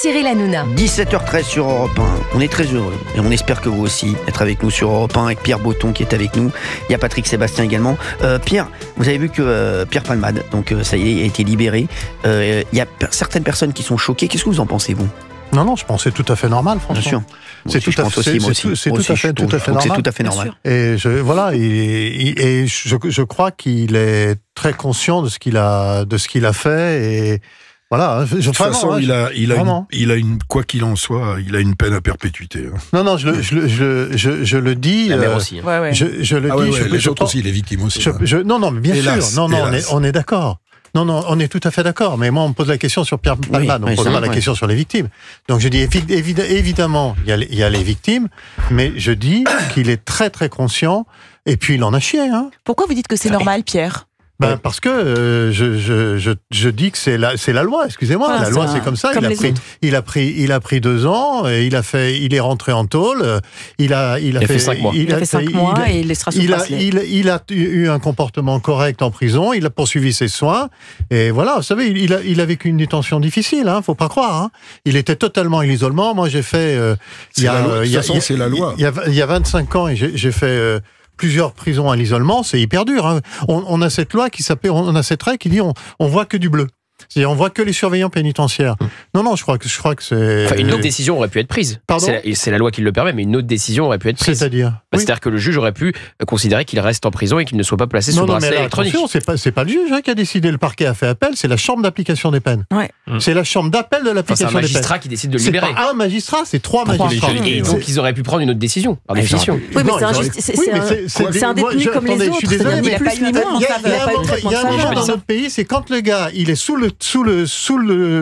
Cyril Hanouna. 17h13 sur Europe 1. On est très heureux et on espère que vous aussi être avec nous sur Europe 1 avec Pierre Botton qui est avec nous. Il y a Patrick Sébastien également. Pierre, vous avez vu que Pierre Palmade, donc ça y est, a été libéré. Il y a certaines personnes qui sont choquées. Qu'est-ce que vous en pensez, vous ? Non, je pense que c'est tout à fait normal, franchement. Bien sûr. C'est tout à fait normal. C'est tout à fait normal. Et je crois qu'il est très conscient de ce qu'il a fait et voilà. De toute façon, il a une, quoi qu'il en soit, il a une peine à perpétuité. Non, je le dis. La mère aussi. Je le dis. Les autres aussi, les victimes aussi. Non, mais bien hélas, sûr. Non, on est d'accord. Non, on est tout à fait d'accord. Mais moi, on me pose la question sur Pierre Palmade, on ne pose pas la question sur les victimes. Donc je dis évidemment, il y a les victimes, mais je dis qu'il est très très conscient. Et puis il en a chié. Hein. Pourquoi vous dites que c'est normal, Pierre ? Parce que je dis que c'est la loi. Excusez-moi, voilà, la loi c'est comme ça. Il a pris 2 ans. Et il est rentré en tôle. Il a fait 5 mois. Il a fait 5 mois et il sera sous bracelet. Il a eu un comportement correct en prison. Il a poursuivi ses soins. Et voilà, vous savez, il a vécu une détention difficile. Faut pas croire. Hein. Il était totalement à l'isolement. Moi, j'ai fait. C'est la loi. Il y a 25 ans, et j'ai fait. Plusieurs prisons à l'isolement, c'est hyper dur. Hein. On a cette loi on a cette règle qui dit on voit que du bleu. C'est-à-dire on voit que les surveillants pénitentiaires. Non, je crois que c'est. Enfin, une autre décision aurait pu être prise. Pardon ? C'est la loi qui le permet, mais une autre décision aurait pu être prise. C'est-à-dire C'est-à-dire que le juge aurait pu considérer qu'il reste en prison et qu'il ne soit pas placé sous bracelet électronique. Attention, c'est pas le juge qui a décidé. Le parquet a fait appel, c'est la chambre d'application des peines. Ouais. C'est la chambre d'appel de l'application des peines. C'est un magistrat qui décide de le libérer. C'est pas un magistrat, c'est 3 magistrats. Et donc ils auraient pu prendre une autre décision, par définition. Oui, mais c'est un détenu comme les autres. Je suis désolé, il n'a pas eu une il y a un moment dans notre pays, c'est quand le gars, il est sous le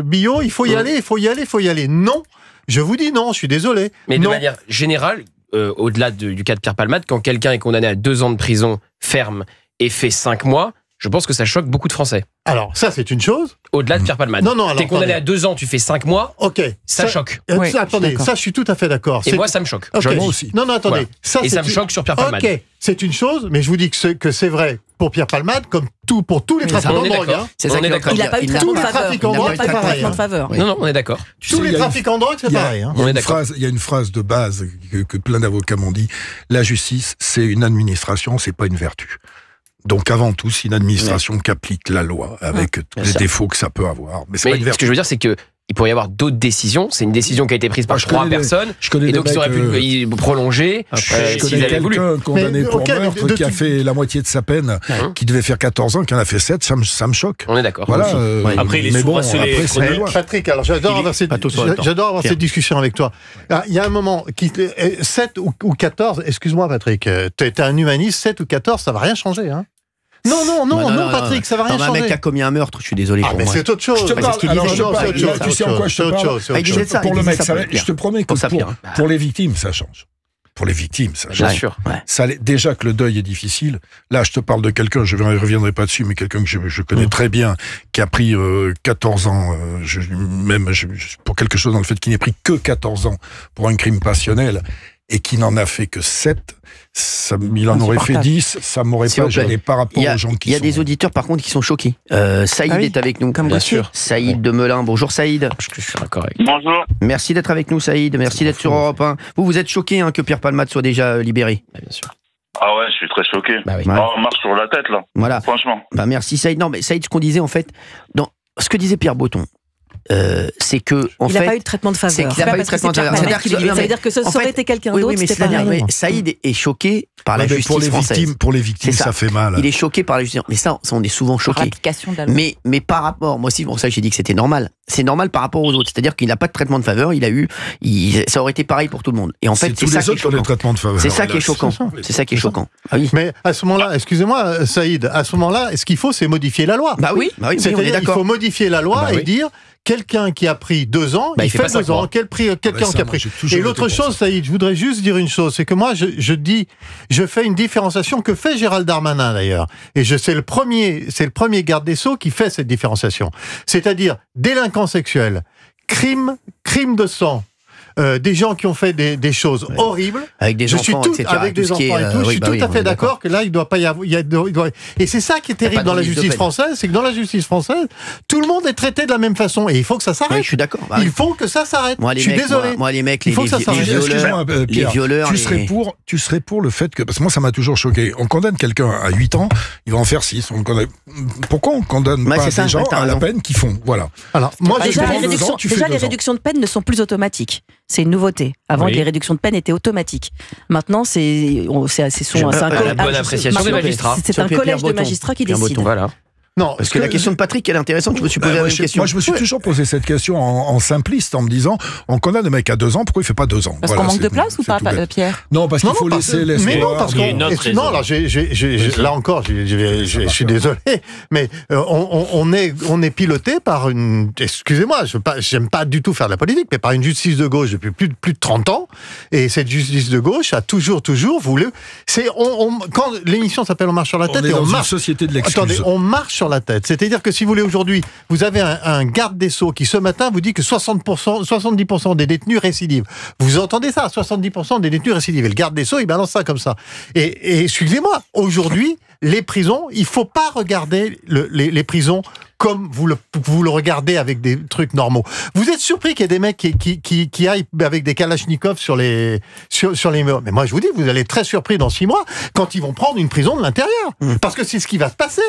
bio, il faut y aller. Non, je vous dis non, je suis désolé. Mais de manière générale, au-delà du cas de Pierre Palmade, quand quelqu'un est condamné à 2 ans de prison ferme et fait 5 mois, je pense que ça choque beaucoup de Français. Alors, ça, c'est une chose. Au-delà de Pierre Palmade. Non, t'es condamné à 2 ans, tu fais 5 mois. Ok. Ça choque. Oui, attendez, ça, je suis tout à fait d'accord. Et moi, ça me choque. Okay. Moi aussi. Non, attendez. Voilà. Ça me choque sur Pierre Palmade. Ok, c'est une chose, mais je vous dis que c'est vrai pour Pierre Palmade, comme pour tous les trafiquants de drogue. C'est ça, on est d'accord. Il n'a pas eu de traitement de faveur. Non, on est d'accord. Tous les trafiquants de drogue, c'est pareil. Il y a une phrase de base que plein d'avocats m'ont dit. La justice, c'est une administration, c'est pas une vertu. Donc avant tout, c'est une administration qui applique la loi avec tous les défauts que ça peut avoir. Mais pas une vertu. Ce que je veux dire, c'est que il pourrait y avoir d'autres décisions. C'est une décision qui a été prise par 3 personnes. Et donc ils auraient pu prolonger. Je connais quelqu'un condamné pour meurtre qui a fait la moitié de sa peine, qui devait faire 14 ans, qui en a fait 7. Ça me choque. On est d'accord. Voilà. Après, il est sous bracelet. Patrick, alors j'adore avoir cette discussion avec toi. Il y a un moment, 7 ou 14, excuse-moi Patrick, t'es un humaniste, 7 ou 14, ça va rien changer. Hein. Non, Patrick, ça va rien changer. Un mec qui a commis un meurtre, je suis désolé. Mais c'est autre chose. Tu sais en quoi je te parle ? Pour le mec, je te promets que pour les victimes, ça change. Pour les victimes, ça change. Bien sûr. Déjà que le deuil est difficile. Là, je te parle de quelqu'un, je ne reviendrai pas dessus, mais quelqu'un que je connais très bien, qui a pris 14 ans, pour quelque chose dans le fait qu'il n'ait pris que 14 ans pour un crime passionnel, et qui n'en a fait que 7, il en aurait fait 10, ça m'aurait pas gêné par rapport aux gens qui sont... Il y a des auditeurs par contre qui sont choqués. Saïd est avec nous. Bien sûr. Saïd de Melun. Bonjour Saïd. Je suis d'accord avec. Bonjour. Merci d'être avec nous Saïd. Merci d'être sur Europe 1. Vous êtes choqué que Pierre Palmade soit déjà libéré. Bien sûr. Ah ouais, je suis très choqué. On marche sur la tête là. Voilà. Franchement. Merci Saïd. Non mais Saïd, ce qu'on disait en fait, dans ce que disait Pierre Botton, c'est que il n'a pas eu de traitement de faveur. C'est qu'il n'a pas eu de traitement de faveur. Ça veut dire que ça aurait été quelqu'un d'autre. Oui, mais Saïd est choqué par la justice française. Pour les victimes, ça fait mal. Il est choqué par la justice. Mais ça, on est souvent choqué. Mais par rapport, moi aussi, bon, ça j'ai dit que c'était normal. C'est normal par rapport aux autres. C'est-à-dire qu'il n'a pas de traitement de faveur. Ça aurait été pareil pour tout le monde. Et en fait, c'est ça qui est choquant. C'est ça qui est choquant. C'est ça qui est choquant. Mais à ce moment-là, excusez-moi, Saïd, à ce moment-là, ce qu'il faut, c'est modifier la loi. Bah oui. C'est-à-dire qu'il faut modifier la loi et dire. Quelqu'un qui a pris 2 ans, il fait 2 ans. Quelqu'un qui a pris. Et l'autre chose, Saïd, je voudrais juste dire une chose, c'est que moi, je fais une différenciation que fait Gérald Darmanin d'ailleurs. Et c'est le premier garde des Sceaux qui fait cette différenciation. C'est-à-dire délinquant sexuel, crime de sang, des gens qui ont fait des choses horribles. Avec des enfants, etc. Avec des enfants et tout. Je suis tout à fait d'accord que là, il ne doit pas y avoir. Et c'est ça qui est terrible dans la justice française, c'est que dans la justice française, tout le monde est traité de la même façon. Et il faut que ça s'arrête. Oui, je suis d'accord. Il faut que ça s'arrête. Je suis désolé. Moi, les mecs, il faut que ça s'arrête. Les violeurs. Tu serais pour le fait que. Parce que moi, ça m'a toujours choqué. On condamne quelqu'un à 8 ans, il va en faire 6. Pourquoi on condamne pas des gens à la peine qu'ils font? Voilà. Alors, moi, déjà, les réductions de peine ne sont plus automatiques. C'est une nouveauté. Avant, les réductions de peine étaient automatiques. Maintenant, c'est la bonne appréciation des magistrats. C'est un collège de magistrats qui décide. Voilà. Non, parce que la question de Patrick, elle est intéressante. Je me suis posé la même question. Moi, je me suis toujours posé cette question en simpliste, en me disant, on condamne le mec à 2 ans, pourquoi il fait pas 2 ans? Parce qu'on manque de place ou pas, Pierre? Non, parce qu'il faut laisser l'espoir. Mais non, parce que non, là encore, je suis désolé, mais on est piloté par une. Excusez-moi, j'aime pas du tout faire de la politique, mais par une justice de gauche depuis plus de 30 ans, et cette justice de gauche a toujours voulu. Quand l'émission s'appelle On marche sur la tête, et on marche. Une société de l'excuse. Attendez, on marche sur la tête. C'est-à-dire que si vous voulez, aujourd'hui, vous avez un garde des Sceaux qui, ce matin, vous dit que 70% des détenus récidivent. Vous entendez ça? 70% des détenus récidivent. Et le garde des Sceaux, il balance ça comme ça. Et excusez-moi, aujourd'hui, les prisons, il faut pas regarder les prisons comme vous le regardez avec des trucs normaux. Vous êtes surpris qu'il y ait des mecs qui aillent avec des kalachnikovs sur les murs. Mais moi, je vous dis, vous allez être très surpris dans 6 mois quand ils vont prendre une prison de l'intérieur. Parce que c'est ce qui va se passer.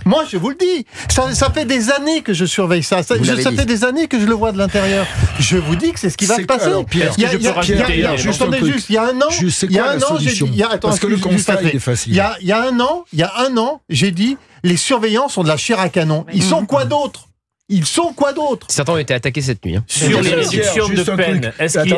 Moi, je vous le dis, ça fait des années que je surveille ça. Ça fait des années que je le vois de l'intérieur. Je vous dis que c'est ce qui va se passer. Pierre, il y a un an, parce que le constat est facile. Il y a un an, j'ai dit, les surveillants sont de la chair à canon. Ils sont quoi d'autre? Certains ont été attaqués cette nuit. Sur les réductions de peine,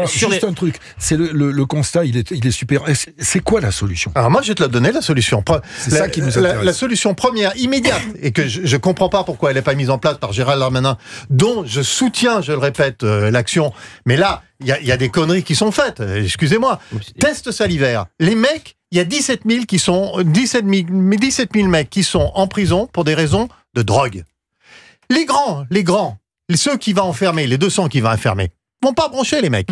juste un truc. C'est le constat, il est super. C'est quoi la solution? Alors moi, je vais te la donner, la solution. C'est ça qui nous intéresse. La solution première, immédiate, et que je comprends pas pourquoi elle n'est pas mise en place par Gérald Darmanin, dont je soutiens, je le répète, l'action. Mais là, il y a des conneries qui sont faites. Excusez-moi. Test salivaire. Les mecs, il y a 17 000 mecs qui sont en prison pour des raisons de drogue. Les grands, ceux qui vont enfermer, les 200 qui vont enfermer, vont pas broncher les mecs.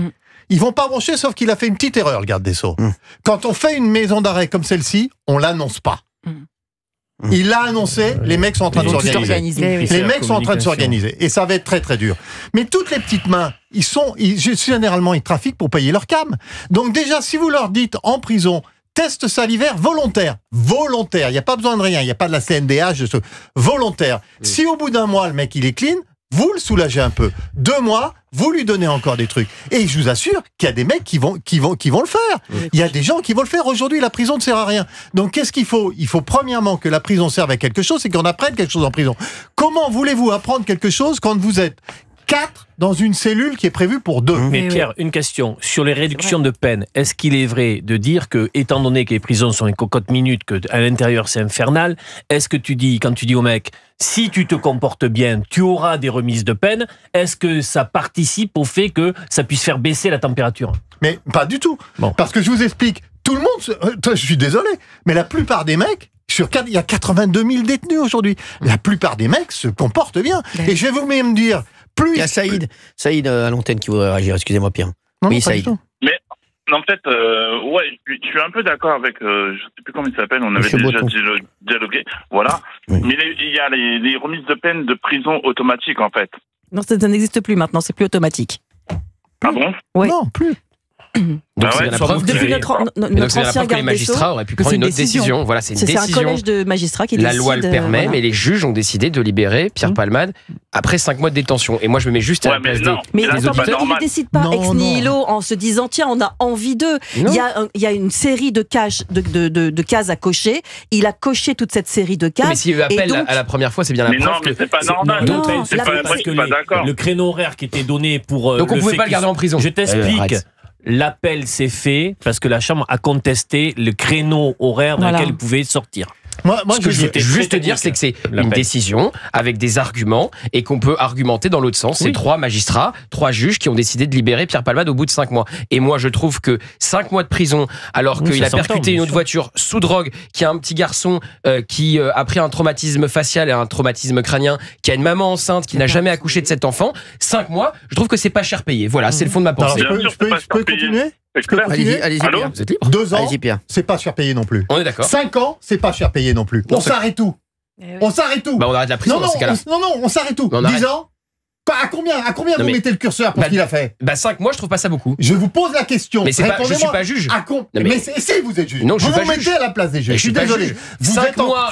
Ils vont pas broncher, sauf qu'il a fait une petite erreur, le garde des Sceaux. Quand on fait une maison d'arrêt comme celle-ci, on l'annonce pas. Il l'a annoncé, les mecs sont en train de s'organiser. Les mecs sont en train de s'organiser. Et ça va être très très dur. Mais toutes les petites mains, généralement, ils trafiquent pour payer leur cam. Donc déjà, si vous leur dites en prison, test salivaire volontaire. Il n'y a pas besoin de rien. Il n'y a pas de la CNDH. Volontaire. Si au bout d'un mois, le mec, il est clean, vous le soulagez un peu. 2 mois, vous lui donnez encore des trucs. Et je vous assure qu'il y a des mecs qui vont le faire. Il y a des gens qui vont le faire. Aujourd'hui, la prison ne sert à rien. Donc, qu'est-ce qu'il faut? Il faut premièrement que la prison serve à quelque chose, c'est qu'on apprenne quelque chose en prison. Comment voulez-vous apprendre quelque chose quand vous êtes 4 dans une cellule qui est prévue pour 2. Mais Pierre, une question. Sur les réductions de peine, est-ce qu'il est vrai de dire que, étant donné que les prisons sont une cocotte minute, qu'à l'intérieur c'est infernal, est-ce que quand tu dis au mec, si tu te comportes bien, tu auras des remises de peine, est-ce que ça participe au fait que ça puisse faire baisser la température? Mais pas du tout. Bon. Parce que je vous explique, tout le monde, je suis désolé, mais la plupart des mecs, il y a 82 000 détenus aujourd'hui, la plupart des mecs se comportent bien. Et je vais vous même dire, il y a Saïd à l'antenne qui voudrait réagir. Excusez-moi, Pierre. Oui, Saïd. Mais en fait, je suis un peu d'accord avec, je sais plus comment il s'appelle, on avait déjà dialogué, voilà. Oui. Mais il y a les remises de peine de prison automatique, en fait. Non, ça n'existe plus maintenant, c'est plus automatique. Ah bon? Oui. Non, plus. Donc c'est la preuve que les magistrats auraient pu prendre une autre décision. Voilà, c'est une décision. C'est un collège de magistrats qui décide. La loi le permet, mais les juges ont décidé de libérer Pierre Palmade après 5 mois de détention. Et moi, je me mets juste à la place des Mais ils ne décident pas ex nihilo en se disant tiens, on a envie d'eux. Il y a une série de cases à cocher. Il a coché toute cette série de cases. Mais s'il appelle à la première fois, c'est bien la preuve. Non, mais c'est pas normal. C'est pas parce que le créneau horaire qui était donné pour. Donc on ne pouvait pas le garder en prison. Je t'explique. L'appel s'est fait parce que la Chambre a contesté le créneau horaire dans lequel il pouvait sortir. Ce que je veux juste dire, c'est que c'est une décision avec des arguments et qu'on peut argumenter dans l'autre sens. C'est 3 magistrats, 3 juges qui ont décidé de libérer Pierre Palmade au bout de 5 mois. Et moi, je trouve que 5 mois de prison, alors qu'il a percuté une autre voiture sous drogue, qui a un petit garçon qui a pris un traumatisme facial et un traumatisme crânien, qui a une maman enceinte, qui n'a jamais accouché de cet enfant, 5 mois, je trouve que c'est pas cher payé. Voilà, c'est le fond de ma pensée. Je peux continuer? Allez-y, Pierre. Vous êtes libre? 2 ans, c'est pas cher payé non plus. On est d'accord. 5 ans, c'est pas cher payé non plus. On s'arrête tout. On s'arrête tout. Bah, on arrête la prison dans ces cas-là. Non, on s'arrête tout. 10 ans? À combien vous mettez le curseur pour ce qu'il a fait? 5 mois, je trouve pas ça beaucoup. Je vous pose la question. Mais je suis pas juge. Mais si vous êtes juge. Non, je suis pas juge. Vous mettez à la place des juges. Je suis désolé. 5 mois,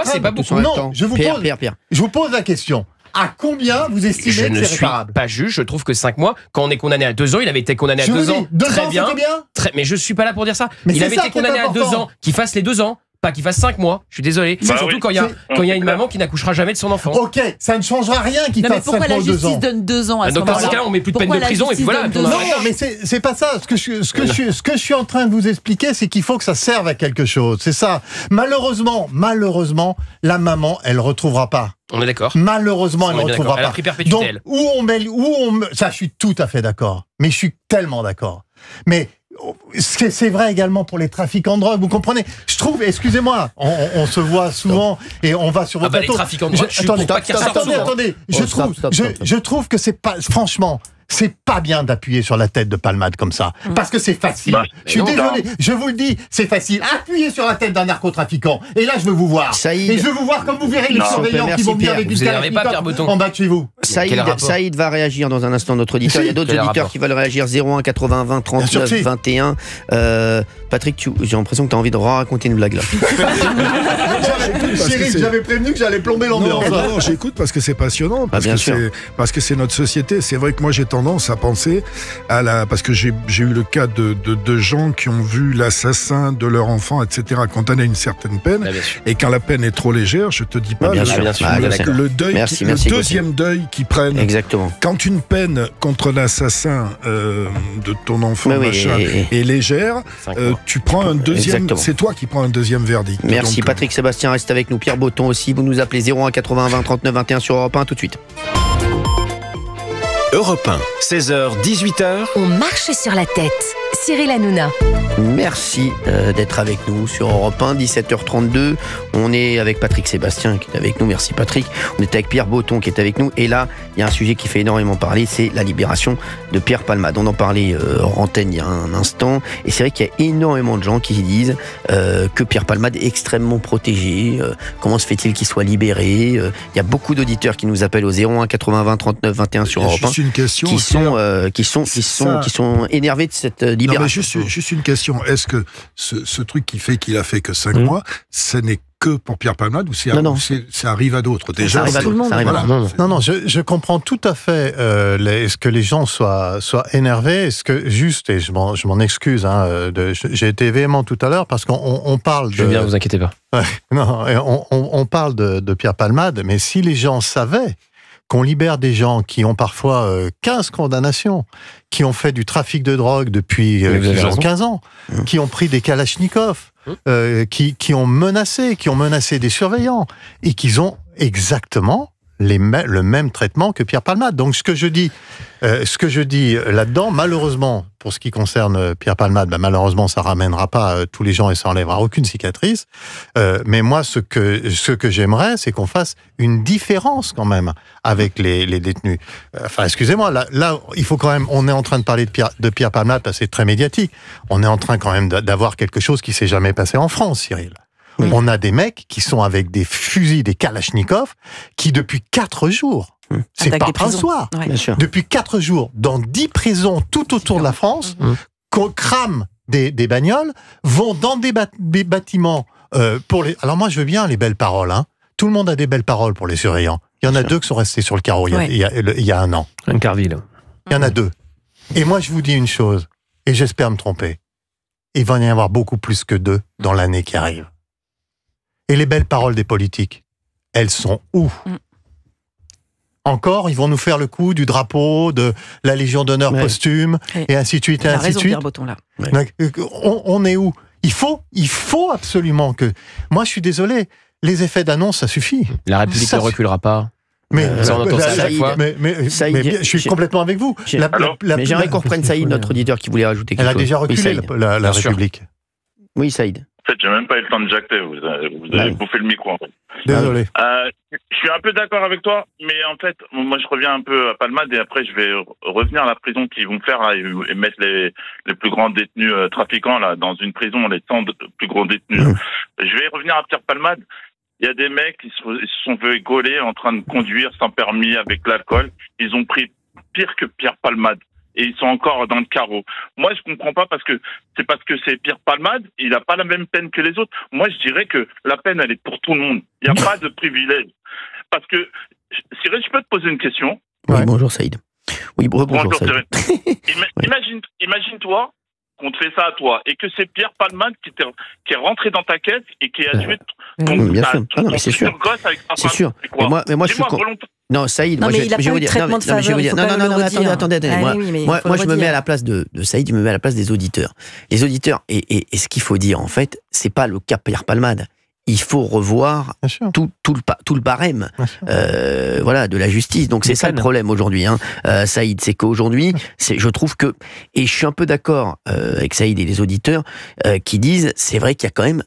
c'est pas beaucoup. Non, je vous pose la question. À combien vous estimez que c'est réparable? Je ne suis pas juge, je trouve que 5 mois, quand on est condamné à 2 ans, il avait été condamné à 2 ans. 2 très ans, bien. c'était bien. Mais je suis pas là pour dire ça. Mais il avait été condamné à 2 ans, qu'il fasse les 2 ans. Pas qu'il fasse 5 mois, je suis désolé. Surtout quand il y a une maman qui n'accouchera jamais de son enfant. Ok, ça ne changera rien qu'il fasse 5 mois ou 2 ans. Pourquoi la justice donne 2 ans à ce moment-là? Donc dans ce cas-là, on met plus de peine de prison et puis voilà. Non, mais c'est pas ça. Ce que je suis en train de vous expliquer, c'est qu'il faut que ça serve à quelque chose. C'est ça. Malheureusement, la maman, elle retrouvera pas. On est d'accord. Malheureusement, elle ne retrouvera pas. Elle a pris perpétuité. Donc, ça, je suis tout à fait d'accord. Mais je suis tellement d'accord. Mais c'est vrai également pour les trafiquants de drogue, vous comprenez? Je trouve, excusez-moi, on se voit souvent et on va sur vos plateaux. Les trafiquants de drogue, attendez, je trouve que c'est pas, franchement, c'est pas bien d'appuyer sur la tête de Palmade comme ça, parce que c'est facile. Je suis désolé, je vous le dis, c'est facile. Appuyer sur la tête d'un narcotrafiquant. Et là, je veux vous voir. Et je veux vous voir comme vous verrez les surveillants qui vont venir avec une calèche en bas de chez vous. Saïd va réagir dans un instant, notre auditeur. Il y a d'autres auditeurs qui veulent réagir. 01 80 20 39 21. Patrick, j'ai l'impression que tu as envie de raconter une blague là. Chérie, j'avais prévenu que j'allais plomber l'ambiance. Non, j'écoute parce que c'est passionnant, parce que c'est notre société. C'est vrai que moi j'ai tendance à penser parce que j'ai eu le cas de gens qui ont vu l'assassin de leur enfant, etc., condamné à une certaine peine, et quand la peine est trop légère, je te dis pas le deuil, le deuxième deuil qu'ils prennent. Exactement. Quand une peine contre l'assassin de ton enfant est légère, tu prends un deuxième. C'est toi qui prends un deuxième verdict. Merci. Donc, Patrick Sébastien reste avec nous. Pierre Botton aussi. Vous nous appelez 01 80 20 39 21 sur Europe 1 tout de suite. Europe 1, 16h, 18h. On marche sur la tête. Cyril Hanouna. Merci d'être avec nous sur Europe 1, 17h32. On est avec Patrick Sébastien qui est avec nous. Merci Patrick. On est avec Pierre Botton qui est avec nous. Et là, il y a un sujet qui fait énormément parler, c'est la libération de Pierre Palmade. On en parlait hors antenne il y a un instant. Et c'est vrai qu'il y a énormément de gens qui disent que Pierre Palmade est extrêmement protégé. Comment se fait-il qu'il soit libéré? Il y a beaucoup d'auditeurs qui nous appellent au 01 80 20 39 21 sur Europe 1 qui sont énervés de cette libération. Juste une question. Est-ce que ce truc qui fait qu'il a fait que 5 mois, ce n'est que pour Pierre Palmade ou ça arrive à d'autres? Déjà, ça arrive à tout le monde. Non, je comprends tout à fait est-ce que les gens soient énervés, est-ce que juste, et je m'en excuse, j'ai été véhément tout à l'heure parce qu'on parle de... Je veux bien, vous inquiétez pas. On parle de Pierre Palmade, mais si les gens savaient qu'on libère des gens qui ont parfois 15 condamnations, qui ont fait du trafic de drogue depuis 15 ans, qui ont pris des kalachnikovs, qui ont menacé des surveillants, et qui ont exactement le même traitement que Pierre Palmade. Donc ce que je dis là-dedans, malheureusement, pour ce qui concerne Pierre Palmade, malheureusement ça ramènera pas tous les gens et ça enlèvera aucune cicatrice. Mais moi, ce que j'aimerais, c'est qu'on fasse une différence quand même avec les détenus. Excusez-moi, là, il faut quand même. On est en train de parler de Pierre Palmade parce que c'est très médiatique. On est en train quand même d'avoir quelque chose qui s'est jamais passé en France, Cyril. Oui. On a des mecs qui sont avec des fusils, des kalachnikovs, qui depuis 4 jours, c'est pas un soir, depuis 4 jours, dans 10 prisons tout autour de la France, crament des bagnoles, vont dans des bâtiments pour les... Alors moi je veux bien les belles paroles, tout le monde a des belles paroles pour les surveillants. Il y en a 2 qui sont restés sur le carreau il y a un an. Un Carville. Il y en a 2. Et moi je vous dis une chose, et j'espère me tromper, il va y en avoir beaucoup plus que 2 dans l'année qui arrive. Et les belles paroles des politiques, elles sont où? Encore, ils vont nous faire le coup du drapeau, de la Légion d'honneur posthume, et ainsi de suite, et ainsi de suite. Botton, là. On est où? Il faut absolument que... Moi, je suis désolé, les effets d'annonce, ça suffit. La République ne reculera pas. Mais on entend ça à chaque fois. Mais je suis complètement avec vous. Mais j'aimerais qu'on reprenne Saïd, notre auditeur, qui voulait rajouter quelque chose. Elle a déjà reculé, la République. Oui, Saïd. En fait, j'ai même pas eu le temps de jacter. Vous avez bouffé le micro, en fait. Désolé. Je suis un peu d'accord avec toi, mais en fait, moi, je reviens un peu à Palmade et après, je vais revenir à la prison qu'ils vont faire là, et mettre les plus grands détenus trafiquants là dans une prison, les 100 plus gros détenus. Je vais revenir à Pierre Palmade. Il y a des mecs qui se sont fait gauler en train de conduire sans permis avec l'alcool. Ils ont pris pire que Pierre Palmade. Et ils sont encore dans le carreau. Moi, je comprends pas parce que c'est Pierre Palmade, il n'a pas la même peine que les autres. Moi, je dirais que la peine, elle est pour tout le monde. Il n'y a pas de privilège. Parce que, Cyril, je peux te poser une question? Oui, bonjour Saïd. Oui, bonjour Saïd. Imagine-toi qu'on te fait ça à toi et que c'est Pierre Palmade qui est rentré dans ta caisse et qui a tué ton gosse avec ta femme. C'est sûr. Mais moi je suis non, Saïd, moi je vais vous dire. Non, attendez. Moi, je me mets à la place de Saïd, je me mets à la place des auditeurs. Les auditeurs, et ce qu'il faut dire, en fait, c'est pas le cas Pierre Palmade. Il faut revoir tout le barème de la justice. Donc c'est ça le problème aujourd'hui, Saïd, c'est qu'aujourd'hui, je trouve que, et je suis un peu d'accord avec Saïd et les auditeurs qui disent, c'est vrai qu'il y a quand même,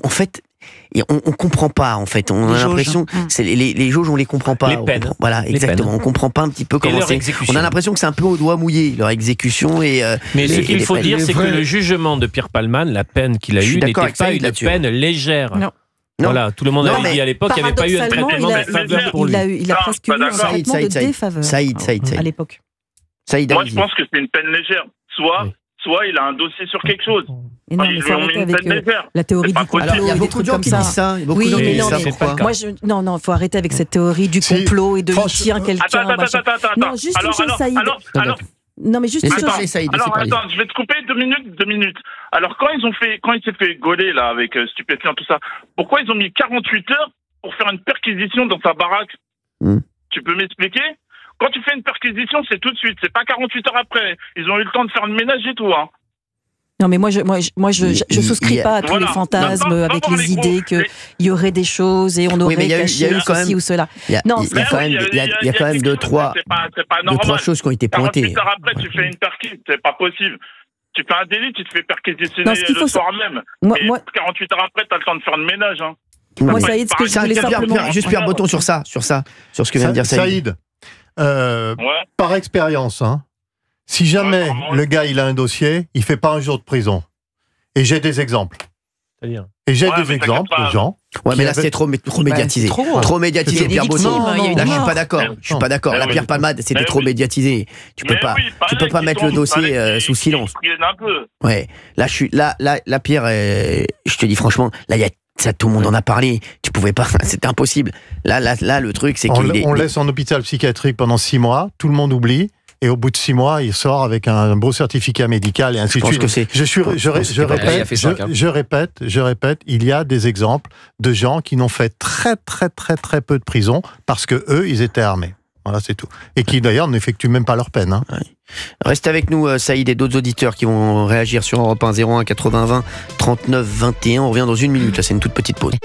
en fait, on comprend pas, en fait. On a l'impression, c'est les jauges, on les comprend pas. Les peines. Voilà, exactement. On comprend pas un petit peu comment c'est. On a l'impression que c'est un peu au doigt mouillé, leur exécution. Mais ce qu'il faut dire, c'est que le jugement de Pierre Palmade, la peine qu'il a eue, n'était pas une peine légère. Non. Voilà, tout le monde avait dit à l'époque qu'il n'y avait pas eu un traitement de faveur pour lui. Il a presque eu un traitement de défaveur Saïd. à l'époque. Moi, je pense que c'est une peine légère. Soit il a un dossier sur quelque chose. Et non, mais faut arrêter avec la théorie du complot. Il y a beaucoup de gens qui disent ça. Oui, mais non, faut arrêter avec cette théorie du complot et de tiens quelqu'un. Non, juste une chose, Saïd. Non, mais juste une chose. Attends, je vais te couper 2 minutes. Alors, quand il s'est fait gauler, là, avec stupéfiants, tout ça, pourquoi ils ont mis 48 heures pour faire une perquisition dans sa baraque? Tu peux m'expliquer? Quand tu fais une perquisition, c'est tout de suite. C'est pas 48 heures après. Ils ont eu le temps de faire le ménage et tout, hein. Non, mais moi, je souscris pas à tous les fantasmes avec les idées qu'il y aurait des choses et on aurait caché ceci ou cela. Il y a quand même deux, trois choses qui ont été pointées. 48 heures après, tu fais une perquise, c'est pas possible. Tu fais un délit, tu te fais perquisitionner le soir même. 48 heures après, t'as le temps de faire le ménage, hein. Moi, Saïd, ce que je voulais simplement... Juste Pierre Breton sur ça, sur ce que vient de dire Saïd. Par expérience, si jamais le gars il a un dossier, il fait pas un jour de prison. Et j'ai des exemples. Et j'ai des exemples de gens. Ouais, mais là c'était trop médiatisé. Trop médiatisé, Pierre Breton. Là, je suis pas d'accord. La Pierre Palmade, c'était trop médiatisé. Tu peux pas mettre le dossier sous silence. Ouais. Là, Pierre, je te dis franchement, là, il y a ça, tout le monde en a parlé. Tu pouvais pas, c'était impossible. Là, le truc, c'est on laisse en hôpital psychiatrique pendant 6 mois, tout le monde oublie, et au bout de 6 mois, il sort avec un beau certificat médical et ainsi de suite. Je répète, il y a des exemples de gens qui n'ont fait très peu de prison parce que eux, ils étaient armés. Voilà, c'est tout. Et qui d'ailleurs n'effectuent même pas leur peine. Ouais. Reste avec nous, Saïd, et d'autres auditeurs qui vont réagir sur Europe 1 01 80 20 39 21. On revient dans 1 minute, là c'est une toute petite pause.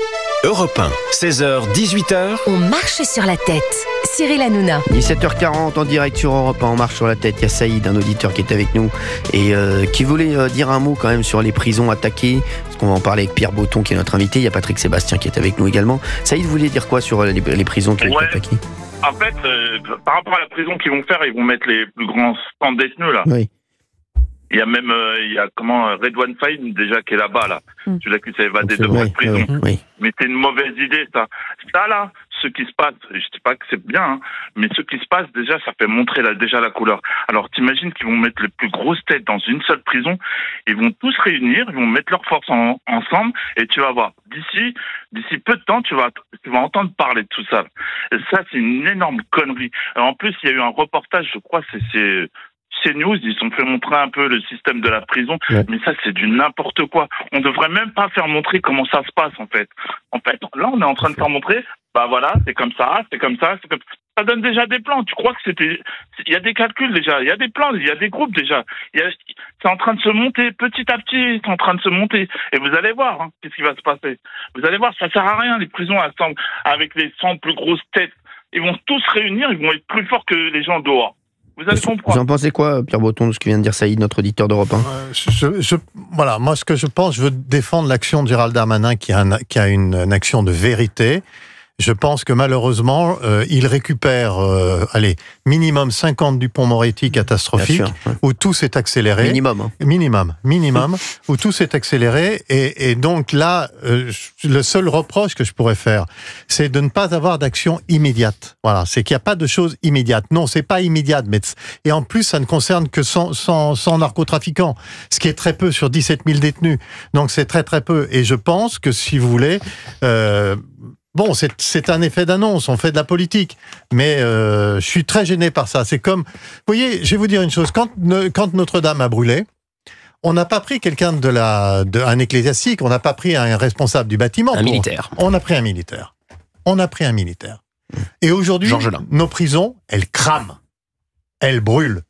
Europe 1, 16h, 18h. On marche sur la tête. Cyril Hanouna. 17h40 en direct sur Europe 1, on marche sur la tête. Il y a Saïd, un auditeur qui est avec nous et qui voulait dire un mot quand même sur les prisons attaquées. Parce qu'on va en parler avec Pierre Breton qui est notre invité. Il y a Patrick Sébastien qui est avec nous également. Saïd voulait dire quoi sur les prisons qui ont été attaquées? En fait, par rapport à la prison qu'ils vont faire, ils vont mettre les plus grands stands détenus, là. Oui. Il y a même, Redouane Faïd, déjà, qui est là-bas, là. Tu l'as s'est évadé de votre prison. Oui. Mais c'est une mauvaise idée, ça. Ça, là, ce qui se passe, je dis pas que c'est bien, mais ce qui se passe, déjà, ça fait montrer déjà la couleur. Alors, t'imagines qu'ils vont mettre les plus grosses têtes dans une seule prison, ils vont tous réunir, ils vont mettre leurs forces ensemble, et tu vas voir. D'ici peu de temps, tu vas entendre parler de tout ça. Et ça, c'est une énorme connerie. Alors, en plus, il y a eu un reportage, je crois, c'est CNews, ils ont fait montrer un peu le système de la prison, mais ça, c'est du n'importe quoi. On devrait même pas faire montrer comment ça se passe, en fait. En fait, là, on est en train de faire montrer, bah voilà, c'est comme ça. Ça donne déjà des plans. Tu crois que c'était... Il y a des calculs déjà, il y a des plans, il y a des groupes déjà. C'est en train de se monter, petit à petit, c'est en train de se monter. Et vous allez voir, hein, qu'est-ce qui va se passer. Vous allez voir, ça sert à rien, les prisons avec les 100 plus grosses têtes. Ils vont tous se réunir, ils vont être plus forts que les gens dehors. Vous allez comprendre. Vous en pensez quoi, Pierre Breton, de ce que vient de dire Saïd, notre auditeur d'Europe 1? Voilà, moi, ce que je pense, je veux défendre l'action de Gérald Darmanin qui a une action de vérité. Je pense que malheureusement, il récupère, minimum 50 du pont Moretti catastrophique, sûr, ouais. Où tout s'est accéléré. Minimum. Hein. Minimum, où tout s'est accéléré. Et donc là, le seul reproche que je pourrais faire, c'est de ne pas avoir d'action immédiate. Voilà, c'est qu'il n'y a pas de choses immédiates. Non, c'est pas immédiat, mais et en plus, ça ne concerne que 100 narcotrafiquants, ce qui est très peu sur 17 000 détenus. Donc c'est très très peu. Et je pense que si vous voulez. Bon, c'est un effet d'annonce, on fait de la politique, mais je suis très gêné par ça. C'est comme, vous voyez, je vais vous dire une chose, quand Notre-Dame a brûlé, on n'a pas pris quelqu'un un ecclésiastique, on n'a pas pris un responsable du bâtiment. Militaire. On a pris un militaire. Et aujourd'hui, nos prisons, elles crament, elles brûlent.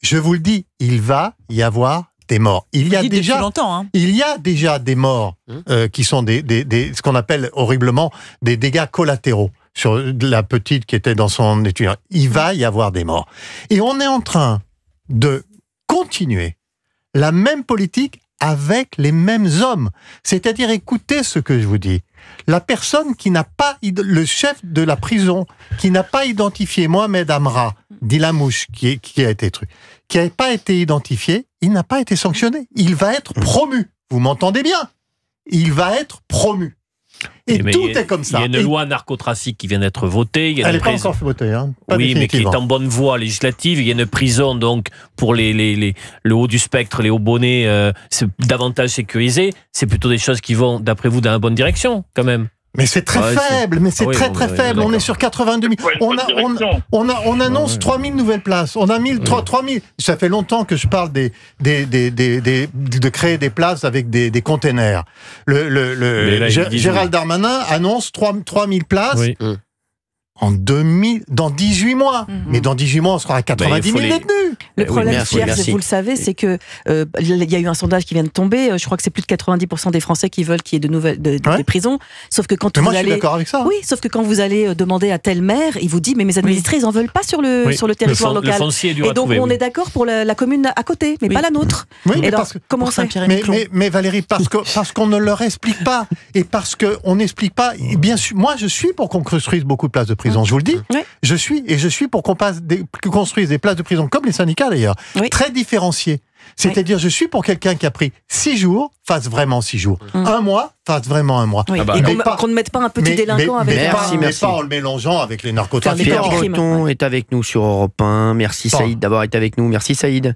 Je vous le dis, il va y avoir des morts. Il y a déjà des morts qui sont ce qu'on appelle horriblement des dégâts collatéraux sur la petite qui était dans son étudiant. Il va y avoir des morts. Et on est en train de continuer la même politique avec les mêmes hommes. C'est-à-dire, écoutez ce que je vous dis. La personne qui n'a pas, le chef de la prison, qui n'a pas identifié Mohamed Amra, dit la mouche, qui a été truc, qui n'a pas été identifié, il n'a pas été sanctionné. Il va être promu. Vous m'entendez bien? Il va être promu. Et tout est comme ça. Il y a une loi narcotrafic qui vient d'être votée. Elle n'est pas encore votée. Hein, oui, mais qui est en bonne voie législative. Il y a une prison donc pour le haut du spectre, les hauts bonnets, c'est davantage sécurisé. C'est plutôt des choses qui vont, d'après vous, dans la bonne direction, quand même. Mais c'est très faible, très faible. On est sur 82 000. On annonce 3 000 nouvelles places. On a 3 000. Ça fait longtemps que je parle de créer des places avec des containers. Gérald Darmanin annonce 3 000 places. Oui. Dans 18 mois. Mais dans 18 mois, on sera à 90 000 détenus. Le problème, Pierre, vous le savez, c'est que il y a eu un sondage qui vient de tomber. Je crois que c'est plus de 90% des Français qui veulent qu'il y ait des prisons. Sauf que quand je suis d'accord avec ça. Oui, sauf que quand vous allez demander à tel maire, il vous dit mais mes administrés, ils en veulent pas sur le territoire local. Et donc on est d'accord pour la commune à côté, mais pas la nôtre. Oui, mais comment on fait? Mais Valérie, parce qu'on ne leur explique pas et parce qu'on n'explique pas. Bien sûr, moi je suis pour qu'on construise beaucoup de places de prison. Je vous le dis, je suis pour qu'on construise des places de prison, comme les syndicats d'ailleurs, très différenciées. C'est-à-dire, je suis pour quelqu'un qui a pris 6 jours, fasse vraiment 6 jours. 1 mois, fasse vraiment 1 mois. Oui. Et qu'on ne mette pas un petit délinquant avec... Mais pas en le mélangeant avec les narcotrafiquants. Pierre Breton est avec nous sur Europe 1. Merci Saïd d'avoir été avec nous. Merci Saïd.